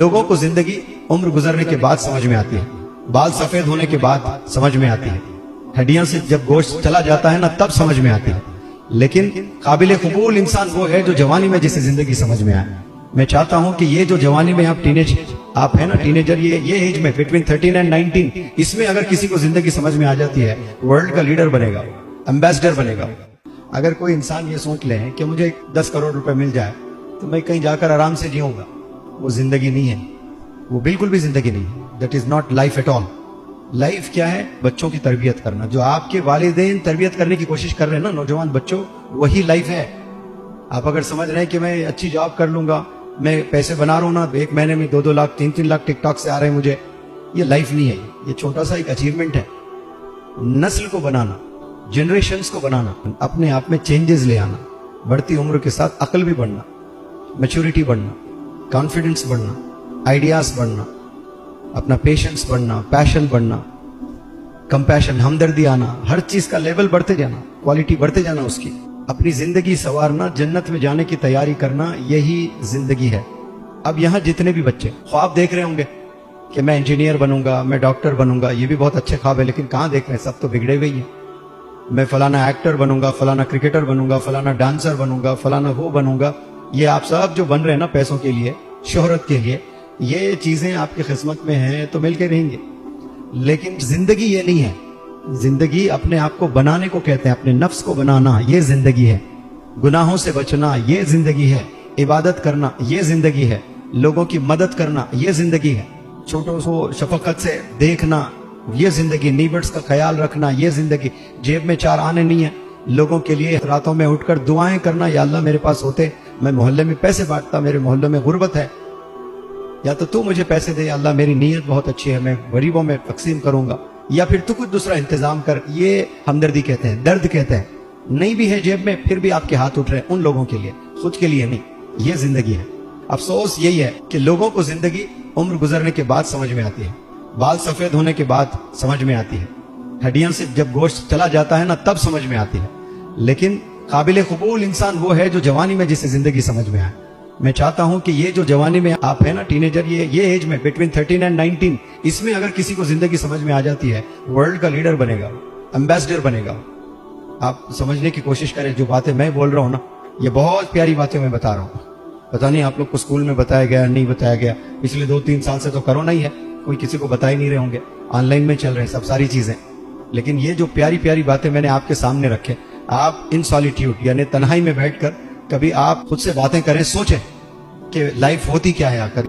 लोगों को जिंदगी उम्र गुजरने के बाद समझ में आती है, बाल सफेद होने के बाद समझ में आती है, हड्डियां से जब गोश्त चला जाता है ना तब समझ में आती है। लेकिन काबिल कबूल इंसान वो है जो जवानी में जिसे जिंदगी समझ में आए। मैं चाहता हूं कि ये जो जवानी में आप है ना टीनेजर, ये एज में बिटवीन 13 एंड 19, इसमें अगर किसी को जिंदगी समझ में आ जाती है, वर्ल्ड का लीडर बनेगा, एम्बेसडर बनेगा। अगर कोई इंसान ये सोच ले कि मुझे 10 करोड़ रुपए मिल जाए तो मैं कहीं जाकर आराम से जीऊंगा, वो जिंदगी नहीं है, वो बिल्कुल भी जिंदगी नहीं है। That is not life at all. Life क्या है? बच्चों की तरबियत करना। जो आपके वालिदैन तरबियत करने की कोशिश कर रहे हैं ना नौजवान बच्चों, वही लाइफ है। आप अगर समझ रहे हैं कि मैं अच्छी जॉब कर लूंगा, मैं पैसे बना रहा हूं ना, 1 महीने में 2-2 लाख 3-3 लाख टिकटॉक से आ रहे हैं मुझे, ये लाइफ नहीं है। ये छोटा सा एक अचीवमेंट है। नस्ल को बनाना, जनरेशंस को बनाना, अपने आप में चेंजेस ले आना, बढ़ती उम्र के साथ अकल भी बढ़ना, मैच्योरिटी बढ़ना, कॉन्फिडेंस बढ़ना, आइडियाज बढ़ना, अपना पेशेंस बढ़ना, पैशन बढ़ना, कंपैशन, हमदर्दी आना, हर चीज का लेवल बढ़ते जाना, क्वालिटी बढ़ते जाना उसकी, अपनी जिंदगी संवारना, जन्नत में जाने की तैयारी करना, यही जिंदगी है। अब यहाँ जितने भी बच्चे ख्वाब देख रहे होंगे कि मैं इंजीनियर बनूंगा, मैं डॉक्टर बनूंगा, ये भी बहुत अच्छे ख्वाब है, लेकिन कहाँ देख रहे हैं? सब तो बिगड़े हुए ही हैं। मैं फलाना एक्टर बनूंगा, फलाना क्रिकेटर बनूंगा, फलाना डांसर बनूंगा, फलाना वो बनूंगा। ये आप सब जो बन रहे हैं ना पैसों के लिए, शोहरत के लिए, ये चीजें आपकी किस्मत में हैं तो मिलके रहेंगे, लेकिन जिंदगी ये नहीं है। जिंदगी अपने आप को बनाने को कहते हैं, अपने नफ्स को बनाना, ये जिंदगी है। गुनाहों से बचना, ये जिंदगी है। इबादत करना, ये जिंदगी है। लोगों की मदद करना, ये जिंदगी है। छोटों को शफकत से देखना, ये जिंदगी। नीबर्ड्स का ख्याल रखना, ये जिंदगी। जेब में 4 आने नहीं है, लोगों के लिए रातों में उठकर दुआएं करना, या अल्लाह मेरे पास होते मैं मोहल्ले में पैसे बांटता, मेरे मोहल्ले में गुर्बत है, या तो तू मुझे पैसे दे, अल्लाह मेरी नीयत बहुत अच्छी है, मैं गरीबों में तकसीम करूंगा, या फिर तू कुछ दूसरा इंतजाम कर। ये हमदर्दी कहते हैं, दर्द कहते हैं। नहीं भी है जेब में फिर भी आपके हाथ उठ रहे हैं उन लोगों के लिए, खुद के लिए नहीं। ये जिंदगी है। अफसोस यही है कि लोगों को जिंदगी उम्र गुजरने के बाद समझ में आती है, बाल सफेद होने के बाद समझ में आती है, हड्डियां से जब गोश्त चला जाता है ना तब समझ में आती है। लेकिन काबिल कबूल इंसान वो है जो जवानी में जिसे जिंदगी समझ में आए। मैं चाहता हूं कि ये जो जवानी में आप है ना टीनेजर, ये एज में बिटवीन 13 एंड 19, इसमें अगर किसी को जिंदगी समझ में आ जाती है, वर्ल्ड का लीडर बनेगा, एम्बेसडर बनेगा। आप समझने की कोशिश करें। जो बातें मैं बोल रहा हूं ना, ये बहुत प्यारी बातें मैं बता रहा हूं। पता नहीं आप लोग को स्कूल में बताया गया, नहीं बताया गया। पिछले 2-3 साल से तो कोरोना ही है, कोई किसी को बता ही नहीं रहे होंगे, ऑनलाइन में चल रहे हैं सब सारी चीजें। लेकिन ये जो प्यारी प्यारी बातें मैंने आपके सामने रखे, आप इन सॉलिट्यूड यानी तन्हाई में बैठकर कभी आप खुद से बातें करें, सोचें कि लाइफ होती क्या है आकर।